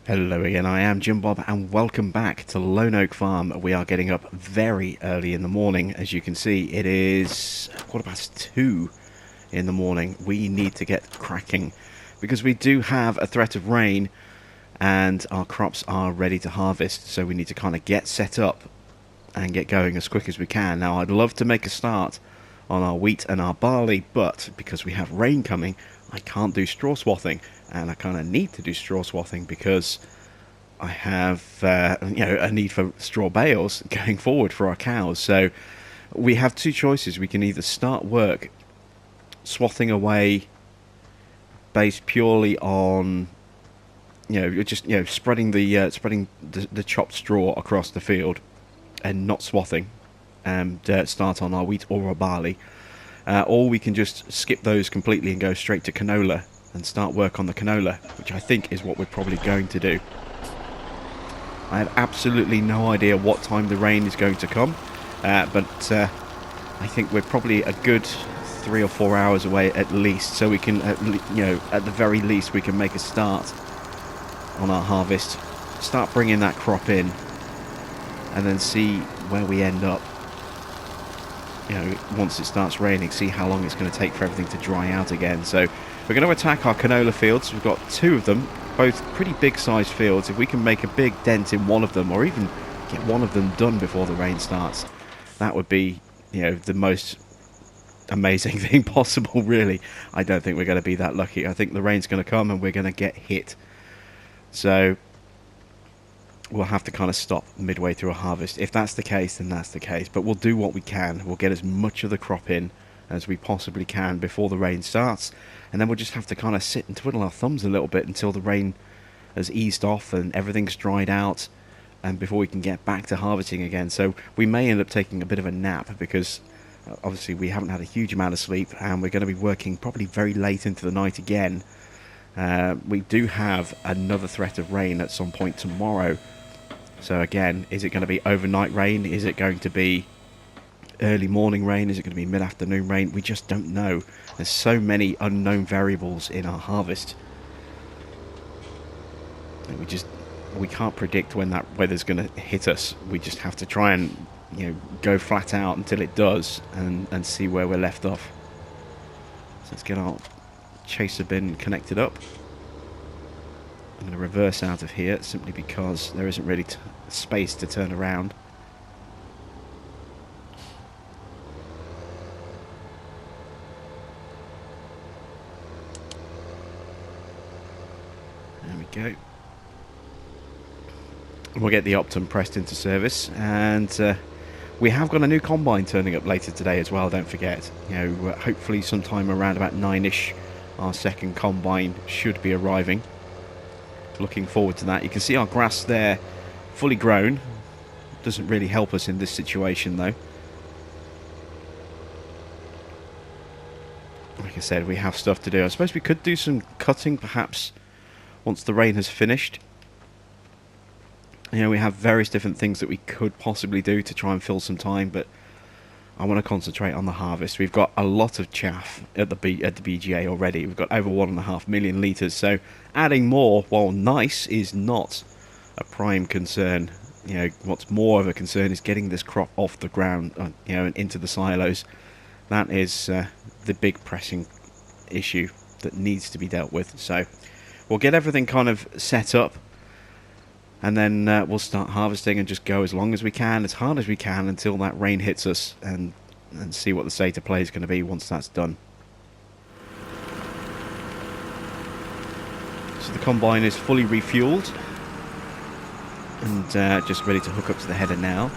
Hello again, I am Jim Bob and welcome back to Lone Oak Farm. We are getting up very early in the morning. As you can see, it is 2:15 in the morning. We need to get cracking because we do have a threat of rain and our crops are ready to harvest, so we need to kind of get set up and get going as quick as we can. Now, I'd love to make a start on our wheat and our barley, but because we have rain coming, I can't do straw swathing, and I kind of need to do straw swathing because I have a need for straw bales going forward for our cows. So we have two choices. We can either start work swathing away based purely on spreading the chopped straw across the field and not swathing, and start on our wheat or our barley, or we can just skip those completely and go straight to canola and start work on the canola, which I think is what we're probably going to do. I have absolutely no idea what time the rain is going to come, but I think we're probably a good 3 or 4 hours away at least, so we can at the very least we can make a start on our harvest, start bringing that crop in, and then see where we end up. Once it starts raining, see how long it's going to take for everything to dry out again. So we're going to attack our canola fields. We've got two of them, both pretty big sized fields. If we can make a big dent in one of them, or even get one of them done before the rain starts, that would be the most amazing thing possible, really. I don't think we're going to be that lucky. I think the rain's going to come and we're going to get hit. So we'll have to kind of stop midway through a harvest. If that's the case, then that's the case. But we'll do what we can. We'll get as much of the crop in as we possibly can before the rain starts. And then we'll just have to kind of sit and twiddle our thumbs a little bit until the rain has eased off and everything's dried out, and before we can get back to harvesting again. So we may end up taking a bit of a nap because obviously we haven't had a huge amount of sleep, and we're going to be working probably very late into the night again. We do have another threat of rain at some point tomorrow. So again, is it going to be overnight rain? Is it going to be early morning rain? Is it going to be mid-afternoon rain? We just don't know. There's so many unknown variables in our harvest. And we can't predict when that weather's going to hit us. We just have to try and go flat out until it does, and see where we're left off. So let's get our chaser bin connected up. I'm going to reverse out of here simply because there isn't really space to turn around. There we go. We'll get the Optum pressed into service, and we have got a new combine turning up later today as well, don't forget. Hopefully sometime around about 9ish our second combine should be arriving. Looking forward to that. You can see our grass there fully grown. Doesn't really help us in this situation though. Like I said, we have stuff to do. I suppose we could do some cutting perhaps once the rain has finished. We have various different things that we could possibly do to try and fill some time, but I want to concentrate on the harvest. We've got a lot of chaff at the BGA already. We've got over 1.5 million litres, so adding more, while nice, is not a prime concern. What's more of a concern is getting this crop off the ground, and into the silos. That is the big pressing issue that needs to be dealt with. So we'll get everything kind of set up, and then we'll start harvesting and just go as long as we can, as hard as we can, until that rain hits us, and see what the state of play is going to be once that's done. So the combine is fully refueled and just ready to hook up to the header now.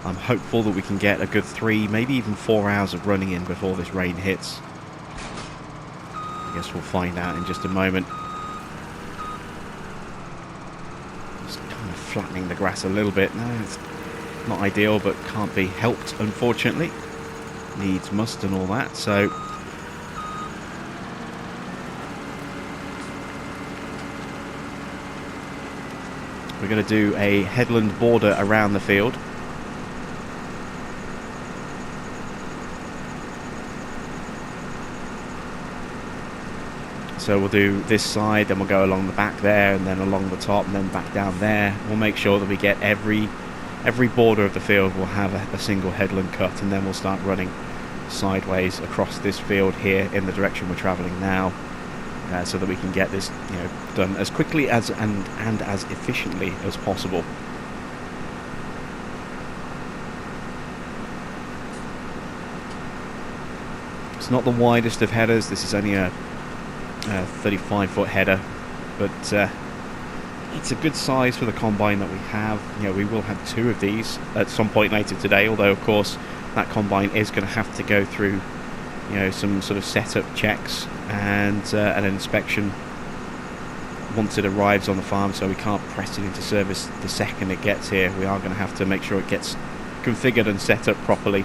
I'm hopeful that we can get a good 3, maybe even 4 hours of running in before this rain hits. I guess we'll find out in just a moment. Flattening the grass a little bit. No, it's not ideal, but can't be helped, unfortunately. Needs must and all that. So we're going to do a headland border around the field. So we'll do this side, then we'll go along the back there, and then along the top, and then back down there. We'll make sure that we get every border of the field will have a single headland cut, and then we'll start running sideways across this field here in the direction we're travelling now, so that we can get this, you know, done as quickly as and as efficiently as possible. It's not the widest of headers. This is only a 35-foot header, but it's a good size for the combine that we have. You know, we will have 2 of these at some point later today, although of course that combine is going to have to go through, you know, some sort of setup checks and an inspection once it arrives on the farm, so we can't press it into service the second it gets here. We are going to have to make sure it gets configured and set up properly.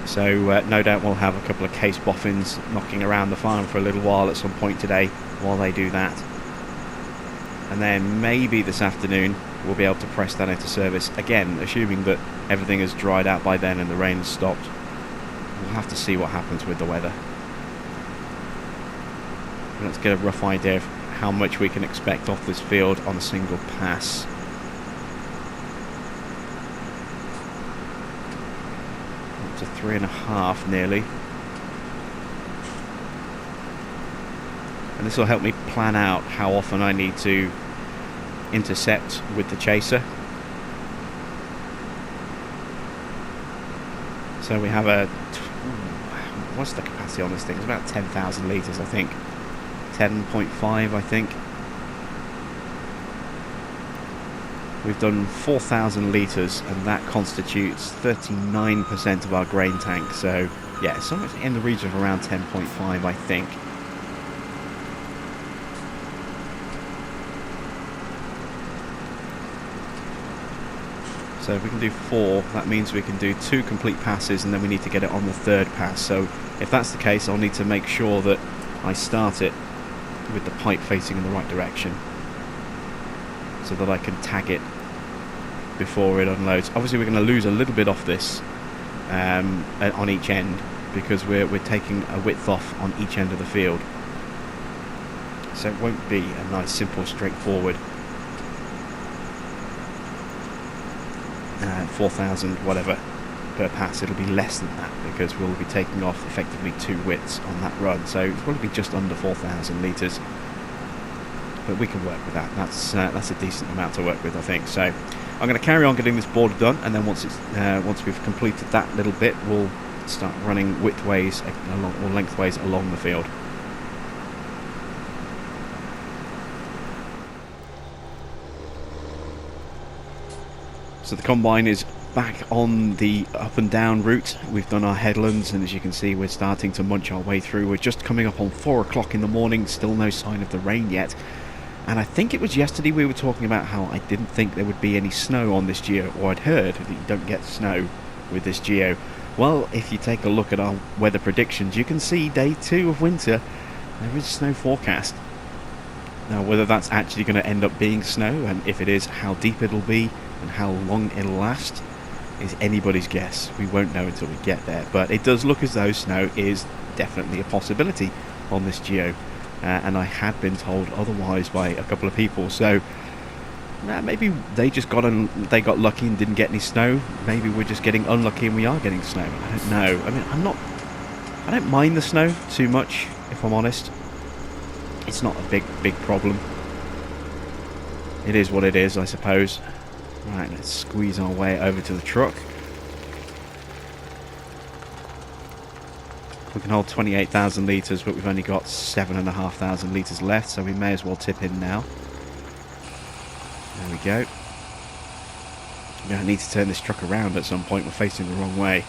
So no doubt we'll have a couple of case boffins knocking around the farm for a little while at some point today while they do that. And then maybe this afternoon we'll be able to press that into service, again assuming that everything has dried out by then and the rain has stopped. We'll have to see what happens with the weather. Let's get a rough idea of how much we can expect off this field on a single pass. Up to 3.5 nearly. And this will help me plan out how often I need to intercept with the chaser. So we have what's the capacity on this thing? It's about 10,000 litres, I think. 10.5, I think. We've done 4,000 litres, and that constitutes 39% of our grain tank. So yeah, somewhere in the region of around 10.5, I think. So if we can do 4, that means we can do 2 complete passes, and then we need to get it on the 3rd pass. So if that's the case, I'll need to make sure that I start it with the pipe facing in the right direction, so that I can tag it before it unloads. Obviously we're going to lose a little bit off this on each end, because we're taking a width off on each end of the field. So it won't be a nice, simple, straightforward 4,000 whatever per pass. It'll be less than that, because we'll be taking off effectively 2 widths on that run. So it'll probably be just under 4,000 litres, but we can work with that. That's a decent amount to work with, I think. So I'm going to carry on getting this border done, and then once we've completed that little bit, we'll start running widthways or lengthways along the field. So the combine is back on the up and down route. We've done our headlands, and as you can see, we're starting to munch our way through. We're just coming up on 4 o'clock in the morning, still no sign of the rain yet. And I think it was yesterday we were talking about how I didn't think there would be any snow on this geo, or I'd heard that you don't get snow with this geo. Well, if you take a look at our weather predictions, you can see day 2 of winter, there is snow forecast. Now, whether that's actually going to end up being snow, and if it is, how deep it'll be and how long it'll last, is anybody's guess. We won't know until we get there, but it does look as though snow is definitely a possibility on this geo, and I had been told otherwise by a couple of people. So maybe they just got lucky and didn't get any snow. Maybe we're just getting unlucky and we are getting snow. I don't know. I mean, I don't mind the snow too much, if I'm honest. It's not a big problem. It is what it is, I suppose. Right, let's squeeze our way over to the truck. We can hold 28,000 litres, but we've only got 7,500 litres left, so we may as well tip in now. There we go. We're going to need to turn this truck around at some point. We're facing the wrong way.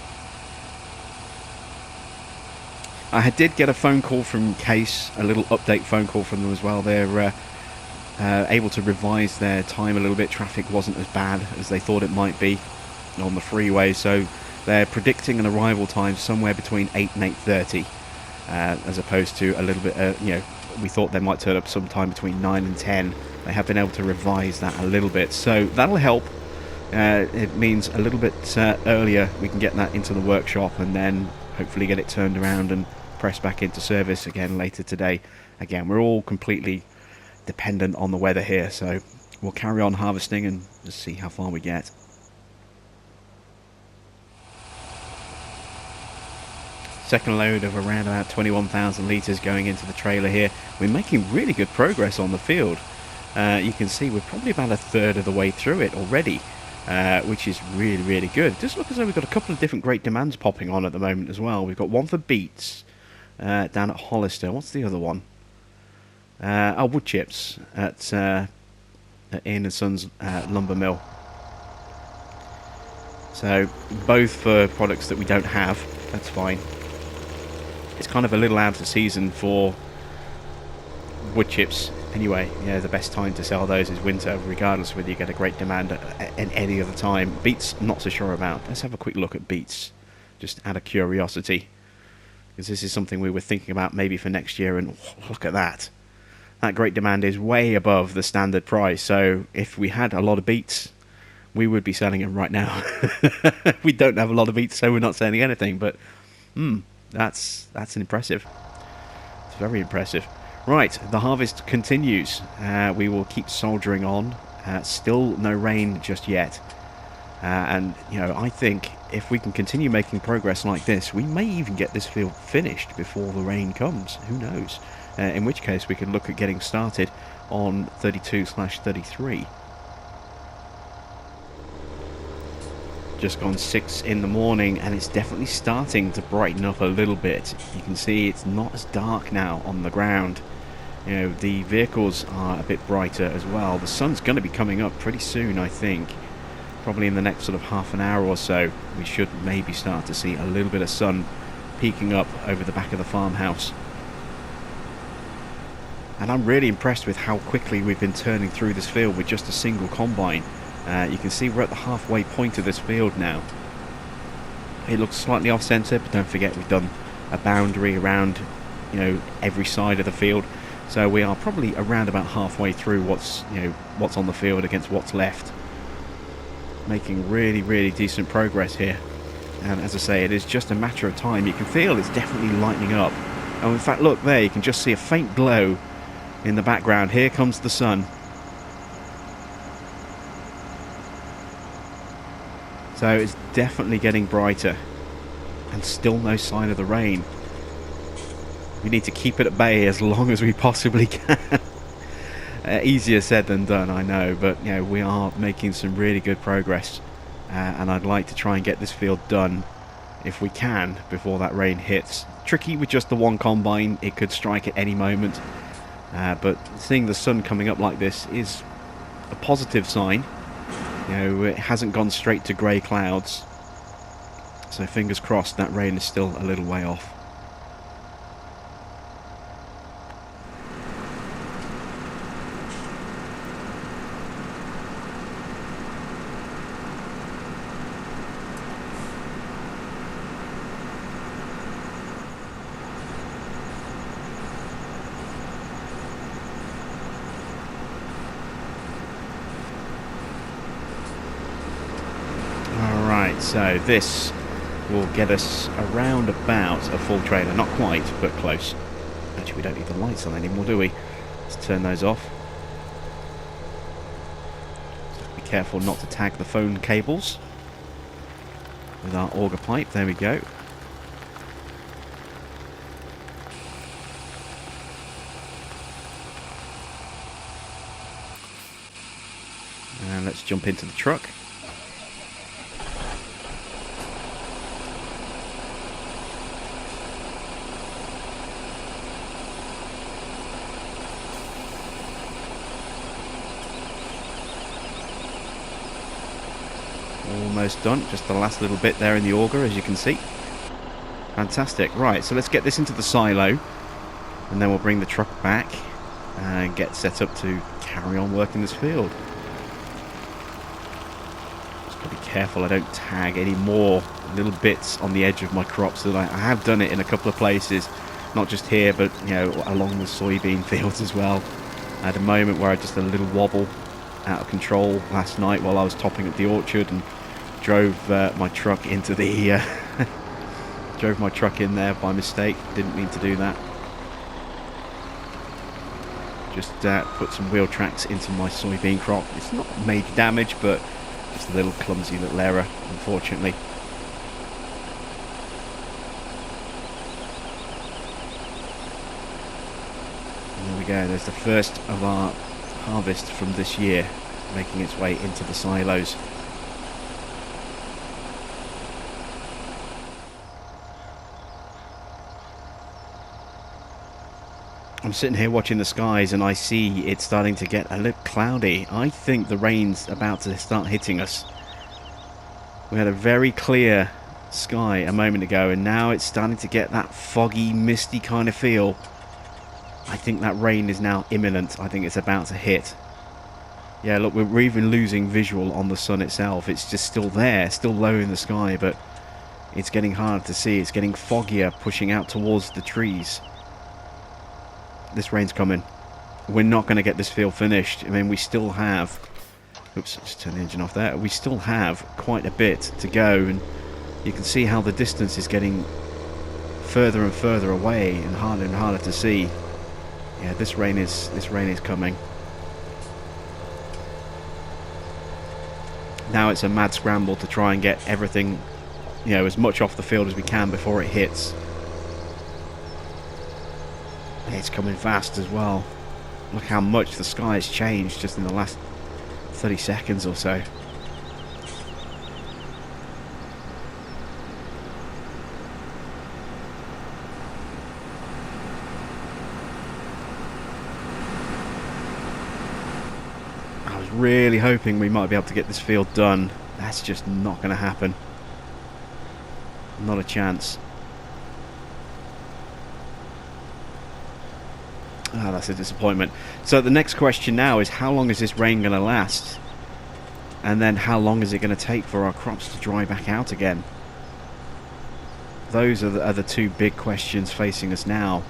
I did get a phone call from Case, a little update phone call from them as well. They're able to revise their time a little bit. Traffic wasn't as bad as they thought it might be on the freeway, so they're predicting an arrival time somewhere between 8 and 8:30, as opposed to a little bit, we thought they might turn up sometime between 9 and 10. They have been able to revise that a little bit, so that'll help. It means a little bit earlier we can get that into the workshop, and then hopefully get it turned around and press back into service again later today. Again, we're all completely dependent on the weather here, so we'll carry on harvesting and just see how far we get. Second load of around about 21,000 litres going into the trailer here. We're making really good progress on the field. You can see we're probably about a third of the way through it already, which is really, really good. It does look as though we've got a couple of different great demands popping on at the moment as well. We've got one for beets down at Hollister. What's the other one? Wood chips at Ian & Sons lumber mill. So both for products that we don't have. That's fine. It's kind of a little out of season for wood chips anyway. Yeah, the best time to sell those is winter, regardless of whether you get a great demand at any other time. Beets, not so sure about. Let's have a quick look at beets, just out of curiosity, because this is something we were thinking about maybe for next year, and look at that. That great demand is way above the standard price, so if we had a lot of beets, we would be selling them right now. We don't have a lot of beets, so we're not selling anything, but that's impressive. It's very impressive. Right, the harvest continues. We will keep soldiering on. Still no rain just yet. And, you know, I think if we can continue making progress like this, we may even get this field finished before the rain comes. Who knows? In which case we could look at getting started on 32/33. Just gone 6 in the morning, and it's definitely starting to brighten up a little bit. You can see it's not as dark now on the ground. You know, the vehicles are a bit brighter as well. The sun's going to be coming up pretty soon, I think. Probably in the next sort of half an hour or so, we should maybe start to see a little bit of sun peeking up over the back of the farmhouse. And I'm really impressed with how quickly we've been turning through this field with just a single combine. You can see we're at the halfway point of this field now. It looks slightly off centre, but don't forget we've done a boundary around, you know, every side of the field. So we are probably around about halfway through what's on the field against what's left. Making really, really decent progress here. And as I say, it is just a matter of time. You can feel it's definitely lightening up. And in fact, look there, you can just see a faint glow in the background. Here comes the sun. So it's definitely getting brighter, and still no sign of the rain. We need to keep it at bay as long as we possibly can. Easier said than done, I know, but you know, we are making some really good progress, and I'd like to try and get this field done if we can before that rain hits. Tricky with just the one combine, it could strike at any moment, but seeing the sun coming up like this is a positive sign. You know, it hasn't gone straight to grey clouds, so fingers crossed that rain is still a little way off. So this will get us around about a full trailer, not quite, but close. Actually, we don't need the lights on anymore, do we? Let's turn those off. Just be careful not to tag the phone cables with our auger pipe. There we go. And let's jump into the truck. Almost done, just the last little bit there in the auger, as you can see. Fantastic. Right, so let's get this into the silo, and then we'll bring the truck back and get set up to carry on working this field. Just gotta be careful I don't tag any more little bits on the edge of my crops. That I have done it in a couple of places, not just here, but you know, along the soybean fields as well. I had a moment where I just a little wobble out of control last night while I was topping up the orchard, and drove my truck into the Drove my truck in there by mistake. Didn't mean to do that. Just put some wheel tracks into my soybean crop. It's not major damage, but just a little clumsy little error, unfortunately. And there we go. There's the first of our harvest from this year making its way into the silos. I'm sitting here watching the skies and I see it's starting to get a little cloudy. I think the rain's about to start hitting us. We had a very clear sky a moment ago and now it's starting to get that foggy, misty kind of feel. I think that rain is now imminent. I think it's about to hit. Yeah, look, we're even losing visual on the sun itself. It's just still there, still low in the sky, but it's getting harder to see. It's getting foggier, pushing out towards the trees. This rain's coming. We're not going to get this field finished. I mean, we still have... Oops, just turn the engine off there. We still have quite a bit to go, and you can see how the distance is getting further and further away and harder to see. Yeah, this rain is coming. Now it's a mad scramble to try and get everything, you know, as much off the field as we can before it hits. It's coming fast as well. Look how much the sky has changed just in the last 30 seconds or so. I was really hoping we might be able to get this field done. That's just not going to happen. Not a chance. Ah, that's a disappointment. So the next question now is, how long is this rain going to last? And then how long is it going to take for our crops to dry back out again? Those are the two big questions facing us now,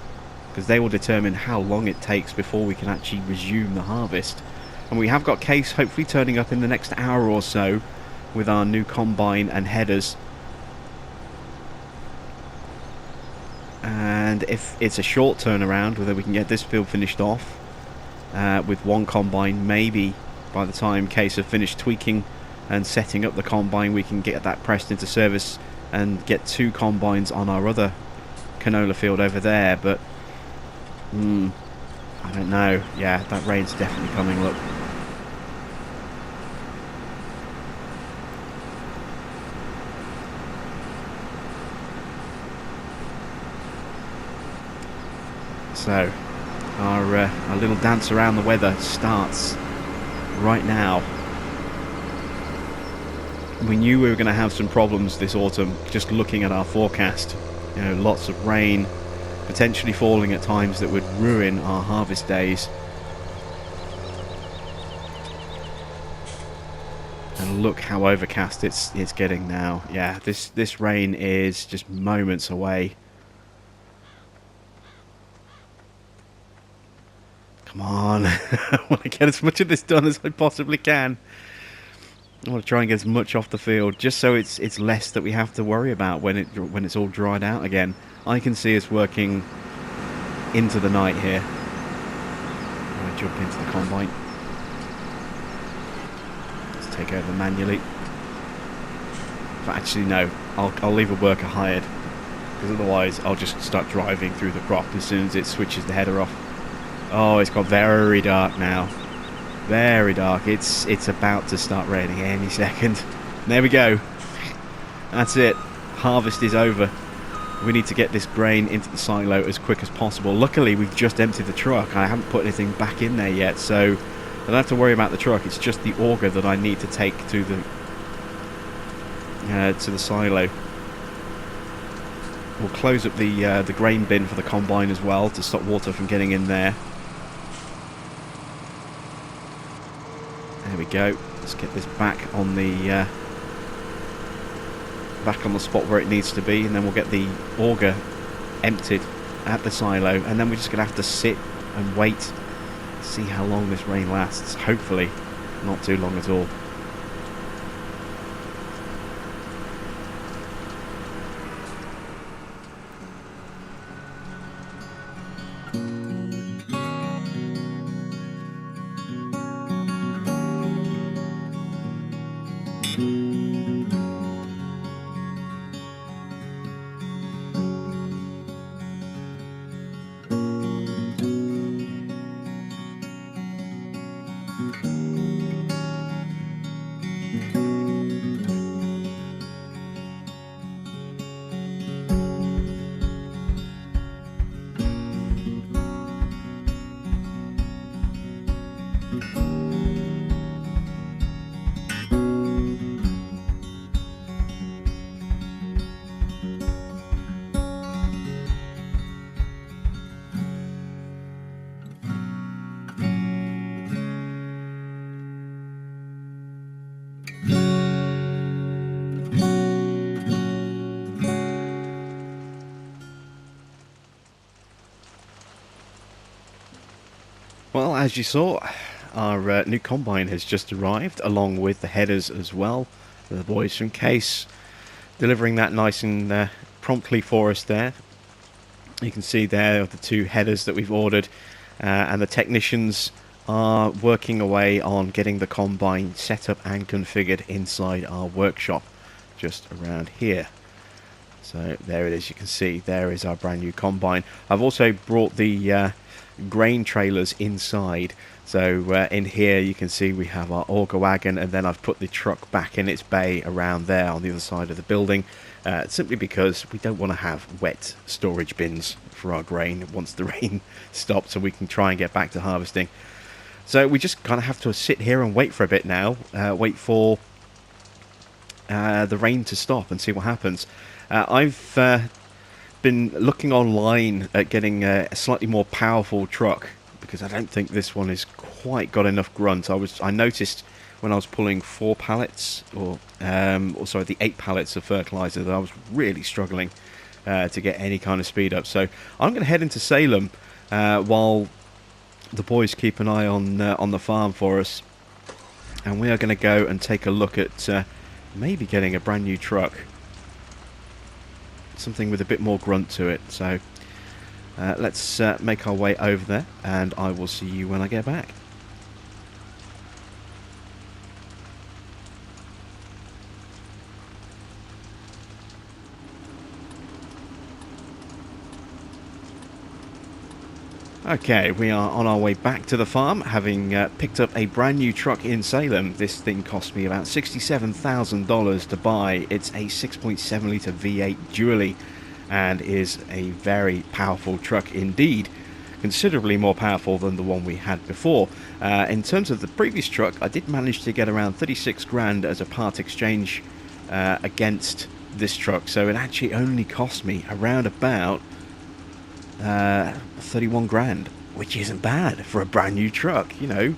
because they will determine how long it takes before we can actually resume the harvest. And we have got Case hopefully turning up in the next hour or so with our new combine and headers. And if it's a short turnaround, whether we can get this field finished off with one combine, maybe by the time Case have finished tweaking and setting up the combine, we can get that pressed into service and get two combines on our other canola field over there. But I don't know. Yeah, that rain's definitely coming. Look. So, our little dance around the weather starts right now. We knew we were going to have some problems this autumn, just looking at our forecast. You know, lots of rain, potentially falling at times that would ruin our harvest days. And look how overcast it's getting now. Yeah, this rain is just moments away. Come on, I want to get as much of this done as I possibly can. I want to try and get as much off the field, just so it's less that we have to worry about when it's all dried out again. I can see us working into the night here. I'm going to jump into the combine. Let's take over manually. But actually no, I'll leave a worker hired, because otherwise I'll just start driving through the crop as soon as it switches the header off. Oh, it's got very dark now. Very dark. It's about to start raining any second. There we go. That's it. Harvest is over. We need to get this grain into the silo as quick as possible. Luckily, we've just emptied the truck. I haven't put anything back in there yet, so I don't have to worry about the truck. It's just the auger that I need to take to the silo. We'll close up the grain bin for the combine as well to stop water from getting in there. There we go. Let's get this back on the spot where it needs to be, and then we'll get the auger emptied at the silo, and then we're just gonna have to sit and wait, see how long this rain lasts. Hopefully, not too long at all. Well, as you saw, our new combine has just arrived, along with the headers as well. The boys from Case delivering that nice and promptly for us there. You can see there the two headers that we've ordered, and the technicians are working away on getting the combine set up and configured inside our workshop, just around here. So there it is, you can see there is our brand new combine. I've also brought the grain trailers inside, so in here you can see we have our auger wagon, and then I've put the truck back in its bay around there on the other side of the building, simply because we don't want to have wet storage bins for our grain once the rain stops, so we can try and get back to harvesting. So we just kind of have to sit here and wait for a bit now, wait for the rain to stop and see what happens. I've been looking online at getting a slightly more powerful truck, because I don't think this one has quite got enough grunt. I noticed when I was pulling 4 pallets, or sorry, the 8 pallets of fertilizer, that I was really struggling to get any kind of speed up. So I'm going to head into Salem while the boys keep an eye on the farm for us, and we are going to go and take a look at maybe getting a brand new truck, something with a bit more grunt to it. So let's make our way over there, and I will see you when I get back. Okay, we are on our way back to the farm, having picked up a brand new truck in Salem. This thing cost me about $67,000 to buy. It's a 6.7 litre V8 dually, and is a very powerful truck indeed, considerably more powerful than the one we had before. In terms of the previous truck, I did manage to get around 36 grand as a part exchange against this truck, so it actually only cost me around about 31 grand, which isn't bad for a brand new truck, you know,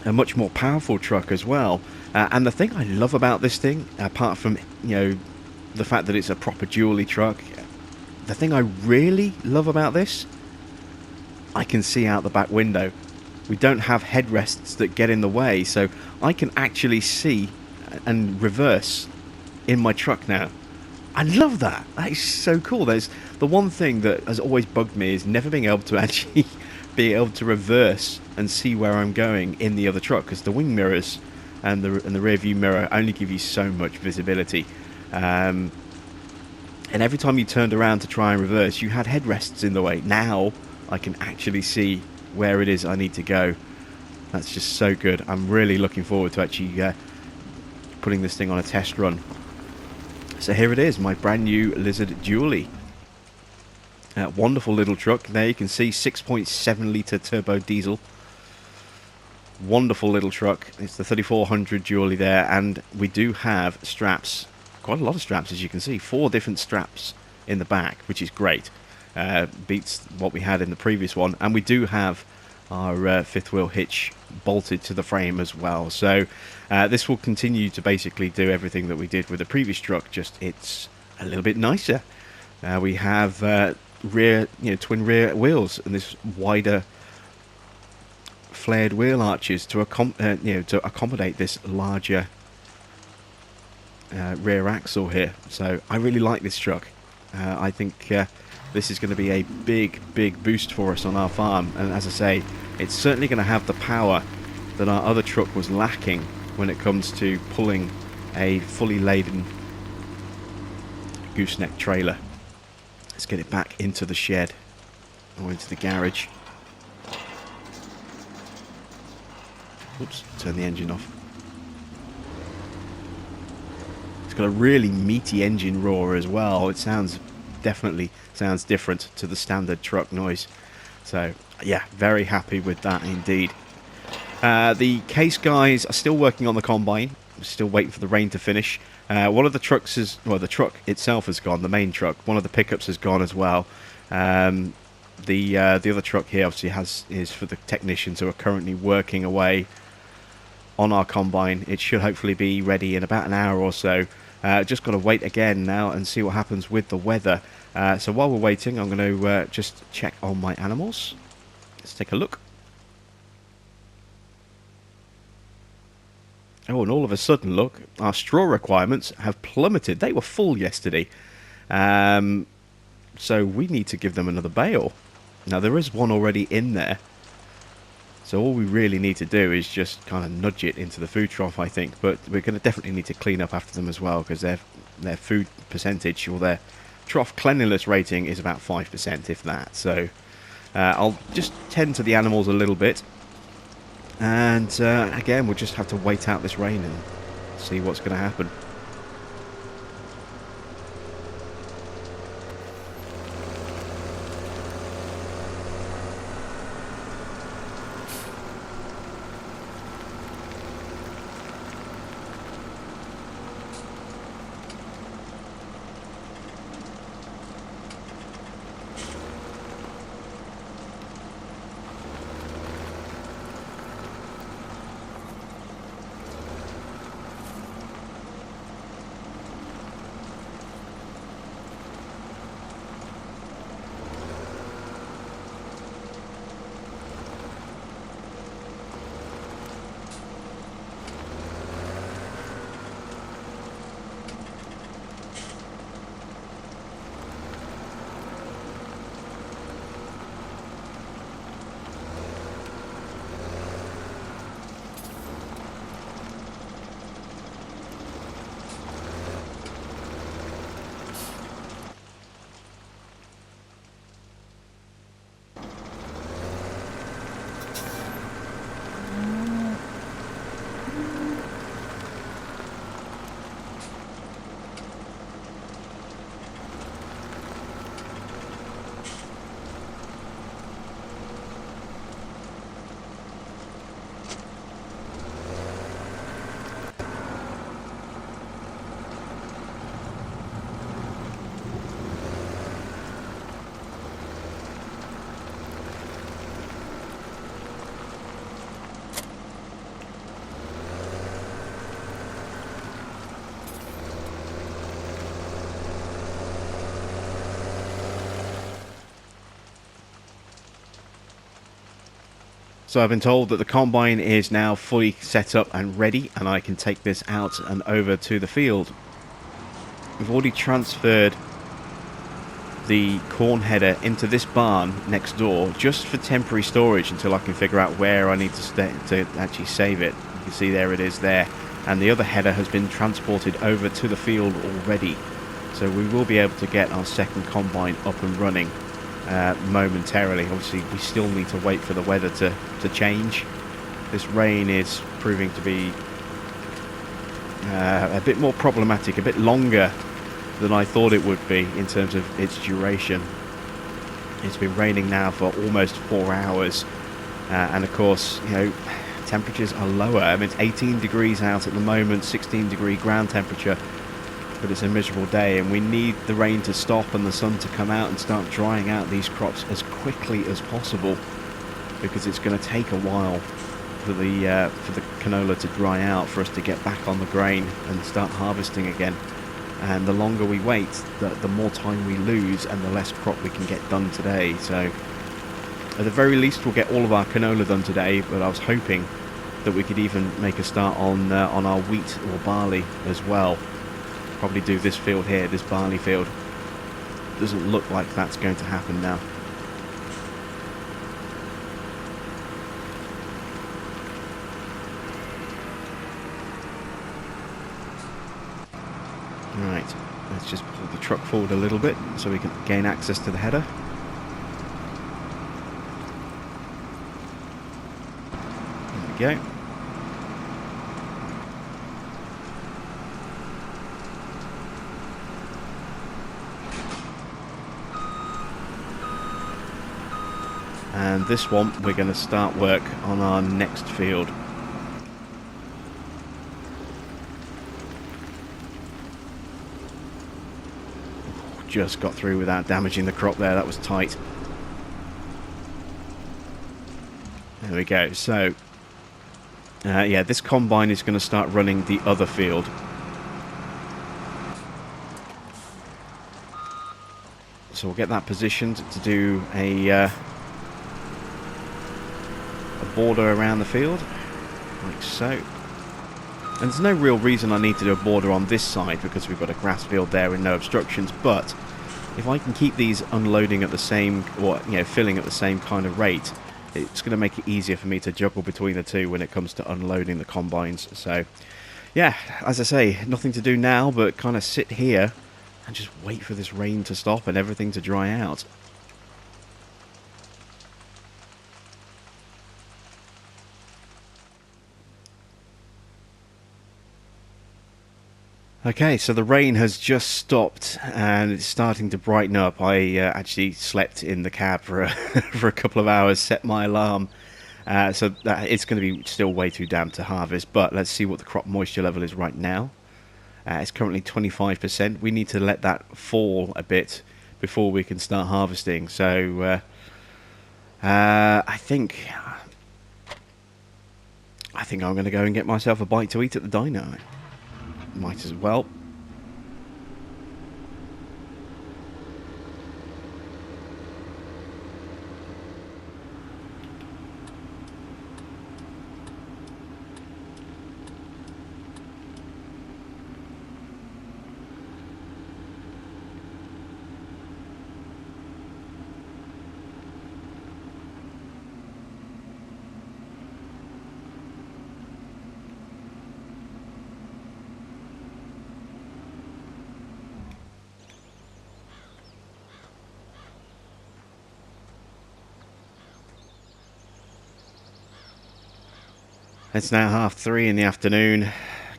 a much more powerful truck as well. And the thing I love about this thing, apart from, you know, the fact that it's a proper dually truck, the thing I really love about this, I can see out the back window. We don't have headrests that get in the way, so I can actually see and reverse in my truck now. I love that. That is so cool. There's the one thing that has always bugged me is never being able to actually be able to reverse and see where I'm going in the other truck, because the wing mirrors and the rear view mirror only give you so much visibility. And every time you turned around to try and reverse, you had headrests in the way. Now I can actually see where it is I need to go. That's just so good. I'm really looking forward to actually putting this thing on a test run. So here it is, my brand new Lizard dually. Wonderful little truck. There you can see 6.7 litre turbo diesel. Wonderful little truck. It's the 3400 dually there, and we do have straps. Quite a lot of straps, as you can see. 4 different straps in the back, which is great. Beats what we had in the previous one. And we do have our fifth wheel hitch bolted to the frame as well. So this will continue to basically do everything that we did with the previous truck, just it's a little bit nicer. We have rear, twin rear wheels, and this wider flared wheel arches to accommodate this larger rear axle here. So I really like this truck. I think this is going to be a big boost for us on our farm, and as I say, it's certainly going to have the power that our other truck was lacking when it comes to pulling a fully laden gooseneck trailer. Let's get it back into the shed or into the garage. Oops, turn the engine off. It's got a really meaty engine roar as well. It definitely sounds different to the standard truck noise. So yeah, very happy with that indeed. The Case guys are still working on the combine. We're still waiting for the rain to finish. One of the trucks is, well, the truck itself has gone, the main truck. One of the pickups has gone as well. The other truck here obviously is for the technicians who are currently working away on our combine. It should hopefully be ready in about an hour or so. Just got to wait again now and see what happens with the weather. So while we're waiting, I'm going to just check on my animals. Let's take a look. Oh, and all of a sudden, look, our straw requirements have plummeted. They were full yesterday. So we need to give them another bale. Now, there is one already in there. So all we really need to do is just kind of nudge it into the food trough, I think. But we're going to definitely need to clean up after them as well, because their food percentage, or their trough cleanliness rating, is about 5%, if that. So I'll just tend to the animals a little bit. And again, we'll just have to wait out this rain and see what's going to happen. So I've been told that the combine is now fully set up and ready, and I can take this out and over to the field. We've already transferred the corn header into this barn next door just for temporary storage until I can figure out where I need to actually save it. You can see there it is there, and the other header has been transported over to the field already. So we will be able to get our second combine up and running momentarily. Obviously we still need to wait for the weather to change. This rain is proving to be a bit more problematic, a bit longer than I thought it would be in terms of its duration. It's been raining now for almost 4 hours, and of course, you know, temperatures are lower. I mean, it's 18 degrees out at the moment, 16-degree ground temperature, but it's a miserable day, and we need the rain to stop and the sun to come out and start drying out these crops as quickly as possible, because it's going to take a while for the canola to dry out, for us to get back on the grain and start harvesting again. And the longer we wait, the more time we lose and the less crop we can get done today. So at the very least we'll get all of our canola done today, but I was hoping that we could even make a start on our wheat or barley as well. Probably do this field here, this barley field. Doesn't look like that's going to happen now. Right, let's just pull the truck forward a little bit so we can gain access to the header. There we go. And this one, we're going to start work on our next field. Just got through without damaging the crop there. That was tight. There we go. So, yeah, this combine is going to start running the other field. So we'll get that positioned to do a border around the field, like so. And there's no real reason I need to do a border on this side because we've got a grass field there and no obstructions, but if I can keep these unloading at the same, or filling at the same kind of rate, it's going to make it easier for me to juggle between the two when it comes to unloading the combines. So yeah, as I say, nothing to do now but kind of sit here and just wait for this rain to stop and everything to dry out. Okay, so the rain has just stopped and it's starting to brighten up. I actually slept in the cab for a, for a couple of hours, set my alarm. So it's going to be still way too damp to harvest, but let's see what the crop moisture level is right now. It's currently 25%. We need to let that fall a bit before we can start harvesting. So I think I'm going to go and get myself a bite to eat at the diner. Might as well. It's now 3:30 in the afternoon.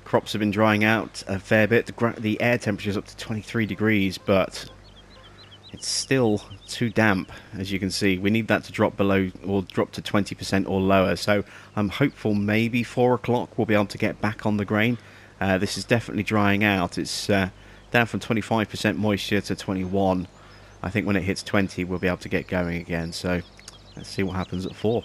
Crops have been drying out a fair bit. The air temperature is up to 23 degrees, but it's still too damp, as you can see. We need that to drop below, or drop to 20% or lower. So I'm hopeful maybe 4 o'clock we'll be able to get back on the grain. This is definitely drying out. It's down from 25% moisture to 21. I think when it hits 20 we'll be able to get going again. So let's see what happens at 4.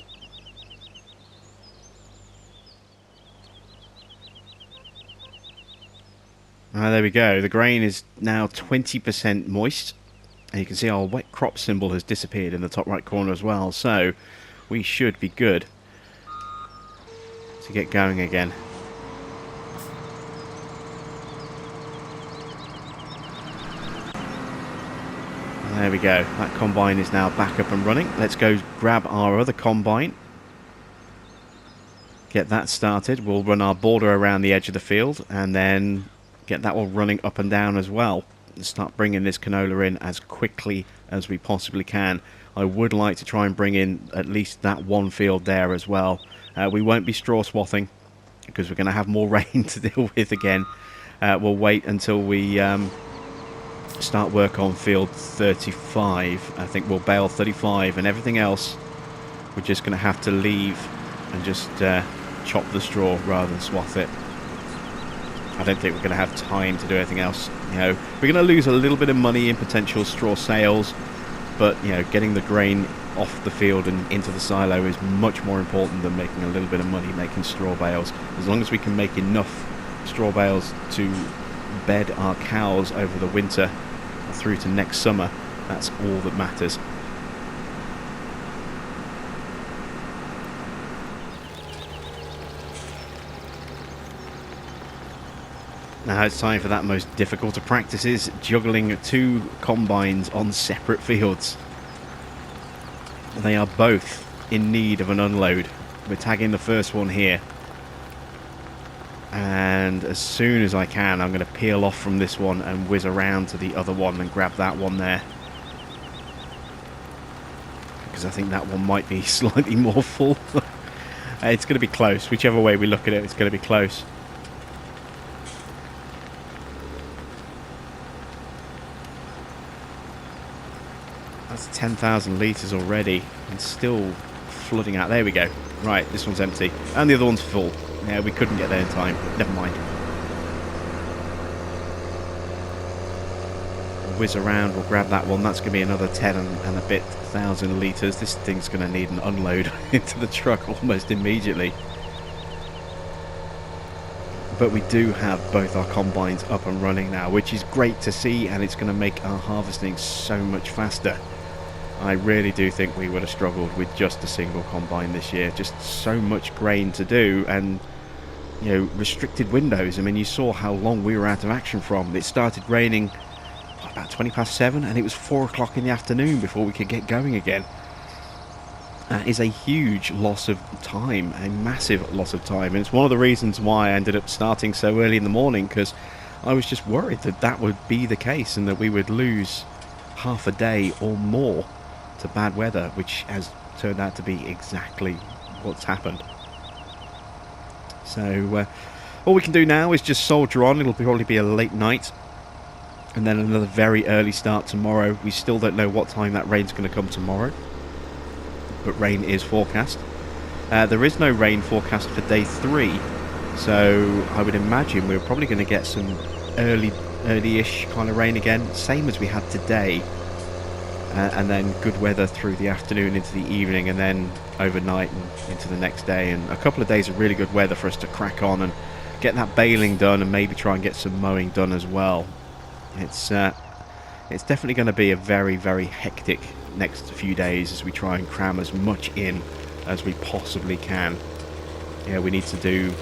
There we go. The grain is now 20% moist. And you can see our wet crop symbol has disappeared in the top right corner as well. So we should be good to get going again. There we go. That combine is now back up and running. Let's go grab our other combine. Get that started. We'll run our border around the edge of the field and then get that one running up and down as well, and start bringing this canola in as quickly as we possibly can. I would like to try and bring in at least that one field there as well. We won't be straw swathing because we're going to have more rain to deal with again. We'll wait until we start work on field 35. I think we'll bale 35, and everything else we're just going to have to leave and just chop the straw rather than swath it. I don't think we're going to have time to do anything else. We're going to lose a little bit of money in potential straw sales, but getting the grain off the field and into the silo is much more important than making a little bit of money making straw bales. As long as we can make enough straw bales to bed our cows over the winter through to next summer, that's all that matters. Now it's time for that most difficult of practices, juggling 2 combines on separate fields. They are both in need of an unload. We're tagging the first one here. And as soon as I can, I'm going to peel off from this one and whiz around to the other one and grab that one there. Because I think that one might be slightly more full. It's going to be close. Whichever way we look at it, it's going to be close. That's 10,000 litres already, and still flooding out. There we go. Right, this one's empty. And the other one's full. Yeah, we couldn't get there in time. Never mind. We'll whiz around, we'll grab that one. That's going to be another 10 and a bit thousand litres. This thing's going to need an unload into the truck almost immediately. But we do have both our combines up and running now, which is great to see, and it's going to make our harvesting so much faster. I really do think we would have struggled with just a single combine this year. Just so much grain to do, and restricted windows. I mean, you saw how long we were out of action from. It started raining about 20 past 7, and it was 4 o'clock in the afternoon before we could get going again. That is a huge loss of time, a massive loss of time, and it's one of the reasons why I ended up starting so early in the morning, because I was just worried that that would be the case and that we would lose half a day or more to bad weather, which has turned out to be exactly what's happened. So all we can do now is just soldier on. It'll probably be a late night and then another very early start tomorrow. We still don't know what time that rain's going to come tomorrow, but rain is forecast. There is no rain forecast for day 3, so I would imagine we're probably going to get some early-ish kind of rain again, same as we had today, and then good weather through the afternoon into the evening, and then overnight and into the next day, and a couple of days of really good weather for us to crack on and get that baling done and maybe try and get some mowing done as well. It's definitely going to be a very, very hectic next few days as we try and cram as much in as we possibly can. We need to do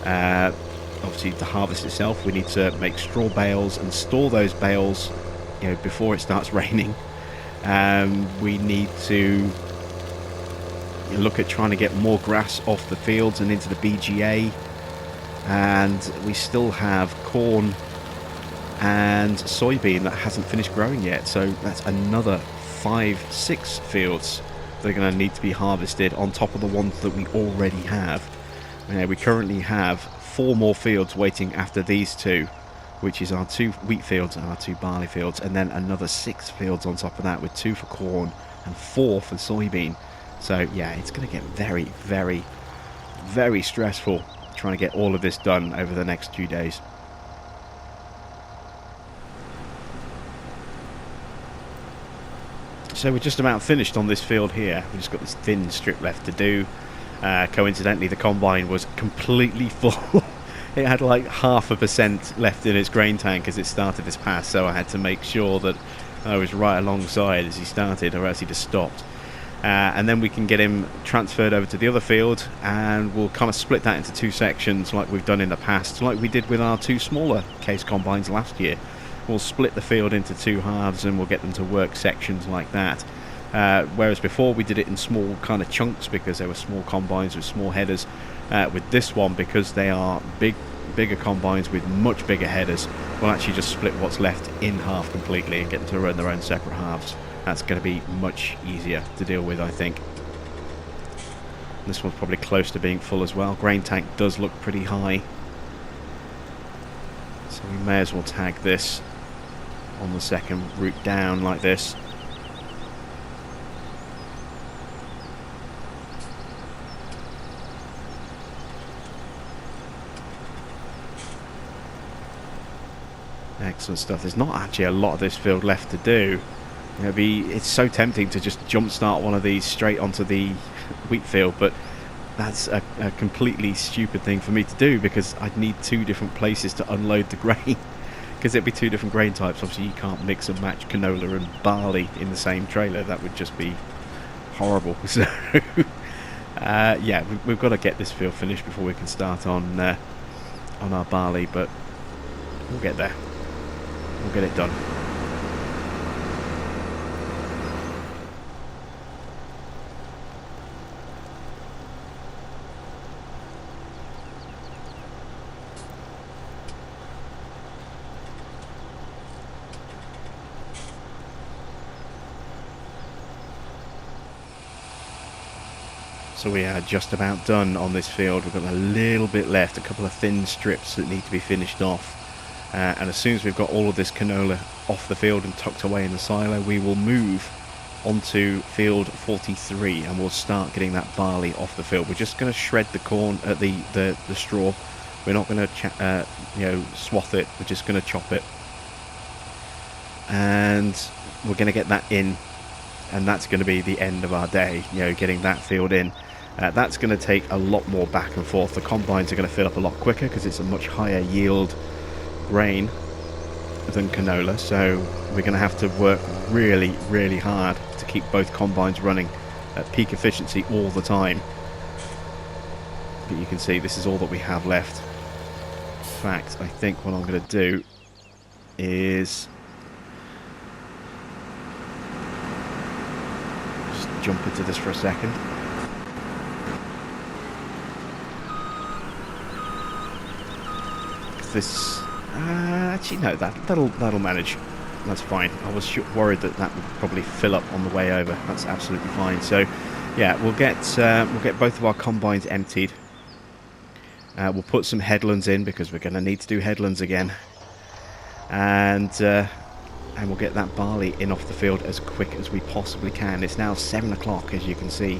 obviously the harvest itself. We need to make straw bales and store those bales before it starts raining. We need to look at trying to get more grass off the fields and into the BGA, and we still have corn and soybean that hasn't finished growing yet, so that's another 5-6 fields that are going to need to be harvested on top of the ones that we already have. We currently have 4 more fields waiting after these 2, which is our 2 wheat fields and our 2 barley fields, and then another 6 fields on top of that, with 2 for corn and 4 for soybean. So yeah, it's going to get very, very, very stressful trying to get all of this done over the next 2 days. So we're just about finished on this field here. We've just got this thin strip left to do. Coincidentally, the combine was completely full. It had like 0.5% left in its grain tank as it started this pass, so I had to make sure that I was right alongside as he started, or else he just stopped. And then we can get him transferred over to the other field, and we'll kind of split that into 2 sections like we've done in the past, like we did with our 2 smaller case combines last year. We'll split the field into 2 halves and we'll get them to work sections like that. Whereas before we did it in small kind of chunks because they were small combines with small headers. With this one, because they are bigger combines with much bigger headers, we'll actually just split what's left in half completely and get them to run their own separate halves. That's going to be much easier to deal with, I think. This one's probably close to being full as well. Grain tank does look pretty high, so we may as well tag this on the second route down like this. Excellent stuff. There's not actually a lot of this field left to do. It's so tempting to just jump start one of these straight onto the wheat field, but that's a completely stupid thing for me to do, because I'd need 2 different places to unload the grain. Because it'd be 2 different grain types. Obviously you can't mix and match canola and barley in the same trailer. That would just be horrible. So yeah, we've got to get this field finished before we can start on our barley, but we'll get there. We'll get it done. So we are just about done on this field. We've got a little bit left, a couple of thin strips that need to be finished off. And as soon as we've got all of this canola off the field and tucked away in the silo, we will move onto field 43 and we'll start getting that barley off the field. We're just going to shred the corn, the straw. We're not going to swath it. We're just going to chop it, and we're going to get that in, and that's going to be the end of our day. Getting that field in. That's going to take a lot more back and forth. The combines are going to fill up a lot quicker because it's a much higher yield grain than canola, so we're going to have to work really, really hard to keep both combines running at peak efficiency all the time. But you can see this is all that we have left. In fact, I think what I'm going to do is just jump into this for a second. This actually no, that'll manage. That's fine. I was worried that would probably fill up on the way over. That's absolutely fine. So yeah, we'll get both of our combines emptied. We'll put some headlands in because we're going to need to do headlands again, and we'll get that barley in off the field as quick as we possibly can. It's now 7 o'clock, as you can see,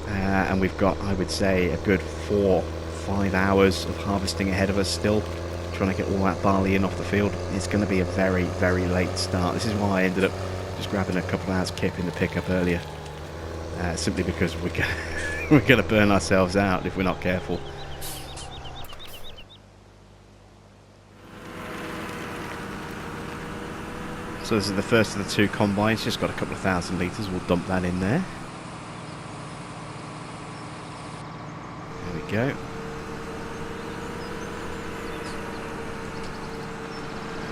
and we've got, I would say, a good 4-5 hours of harvesting ahead of us still, trying to get all that barley in off the field. It's going to be a very, very late start. This is why I ended up just grabbing a couple of hours kip in the pickup earlier, simply because we're going to burn ourselves out if we're not careful. So this is the first of the 2 combines, just got a couple of 1,000 litres, we'll dump that in there. There we go.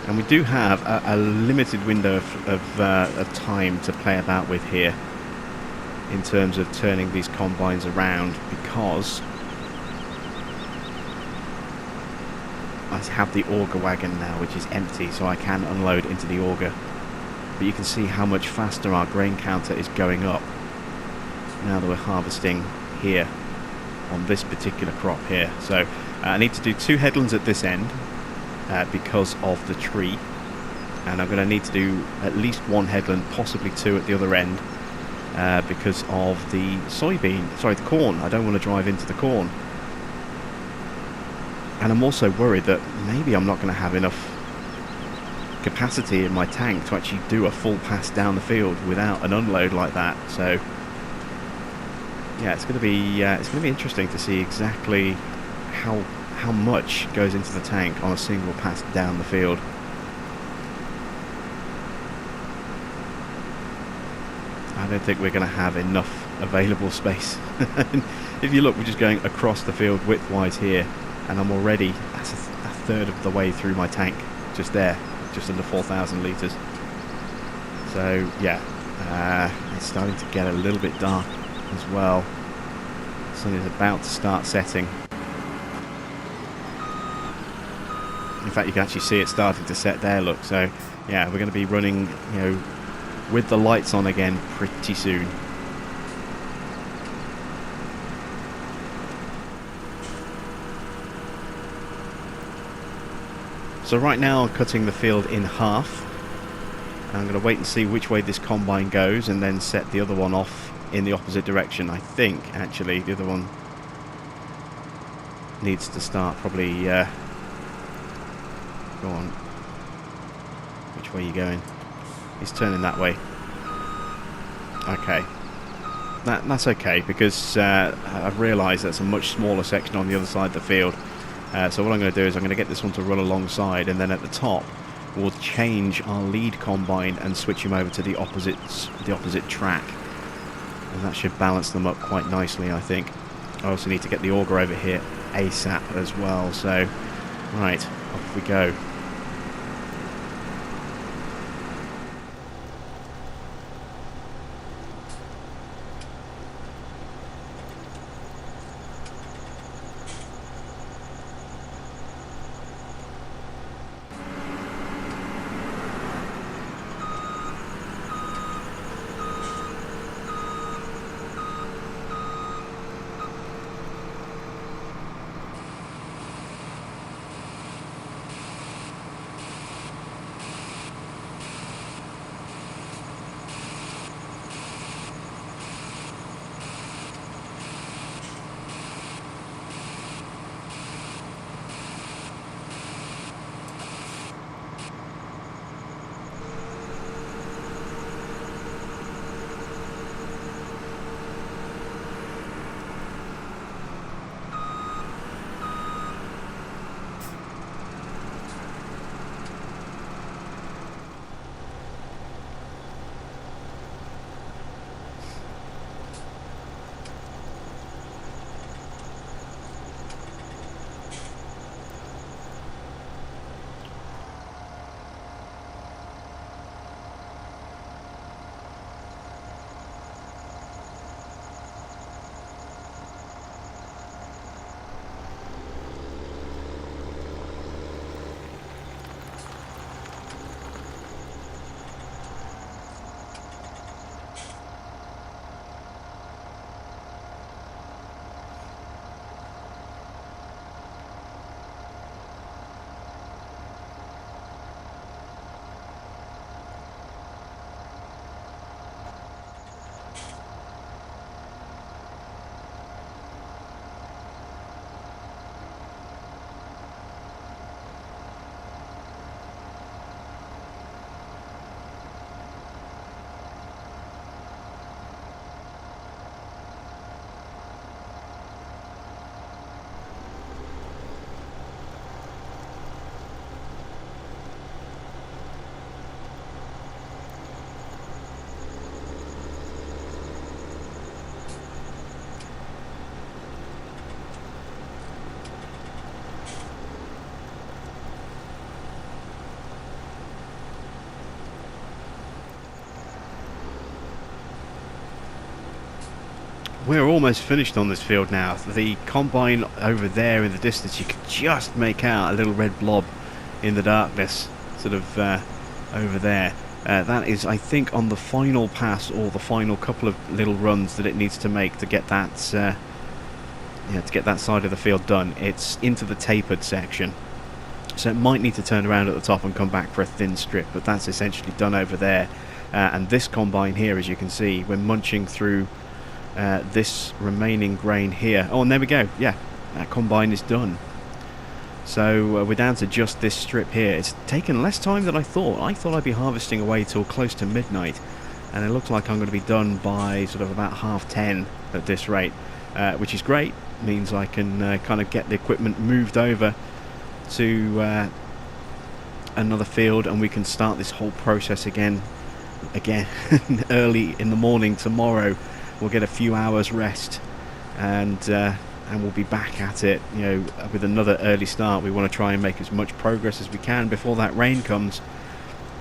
And we do have a limited window of time to play about with here in terms of turning these combines around, because I have the auger wagon now, which is empty, so I can unload into the auger. But you can see how much faster our grain counter is going up now that we're harvesting here on this particular crop here. So I need to do 2 headlands at this end because of the tree, and I'm going to need to do at least 1 headland, possibly 2 at the other end, because of the the corn. I don't want to drive into the corn. And I'm also worried that maybe I'm not going to have enough capacity in my tank to actually do a full pass down the field without an unload like that. So yeah, it's going to be interesting to see exactly how much goes into the tank on a single pass down the field. I don't think we're going to have enough available space. If you look, we're just going across the field widthwise here, and I'm already, that's a third of the way through my tank, just there, just under 4,000 litres. So yeah, it's starting to get a little bit dark as well. The sun is about to start setting. In fact, you can actually see it starting to set there, look. So yeah, we're going to be running, with the lights on again pretty soon. So right now I'm cutting the field in half. I'm going to wait and see which way this combine goes and then set the other one off in the opposite direction. I think actually the other one needs to start probably go on. Which way are you going? He's turning that way. Okay. That's okay, because I've realised that's a much smaller section on the other side of the field. So what I'm going to do is I'm going to get this one to run alongside, and then at the top we'll change our lead combine and switch him over to the opposite track, and that should balance them up quite nicely, I think. I also need to get the auger over here ASAP as well. So right, off we go. We're almost finished on this field now. The combine over there in the distance, you can just make out a little red blob in the darkness, sort of over there. That is, I think, on the final pass or the final couple of little runs that it needs to make to get that, to get that side of the field done. It's into the tapered section, so it might need to turn around at the top and come back for a thin strip, but that's essentially done over there. And this combine here, as you can see, we're munching through this remaining grain here. Oh, and there we go. Yeah, that combine is done. So we're down to just this strip here. It's taken less time than I thought. I thought I'd be harvesting away till close to midnight, and it looks like I'm going to be done by sort of about 10:30 at this rate, which is great. Means I can kind of get the equipment moved over to another field, and we can start this whole process again early in the morning tomorrow. We'll get a few hours rest, and we'll be back at it, with another early start. We want to try and make as much progress as we can before that rain comes,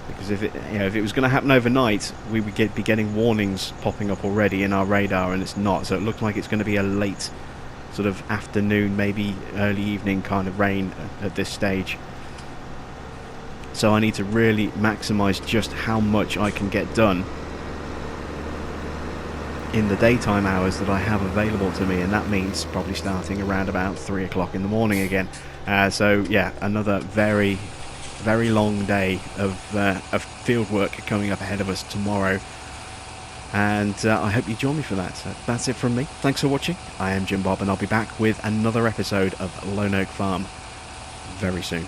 because if it was going to happen overnight, we would be getting warnings popping up already in our radar, and it's not. So it looks like it's going to be a late sort of afternoon, maybe early evening kind of rain at this stage. So I need to really maximize just how much I can get done in the daytime hours that I have available to me, and that means probably starting around about 3 o'clock in the morning again. So yeah, another very, very long day of field work coming up ahead of us tomorrow, and I hope you join me for that. So that's it from me. Thanks for watching. I am Jim Bob, and I'll be back with another episode of Lone Oak Farm very soon.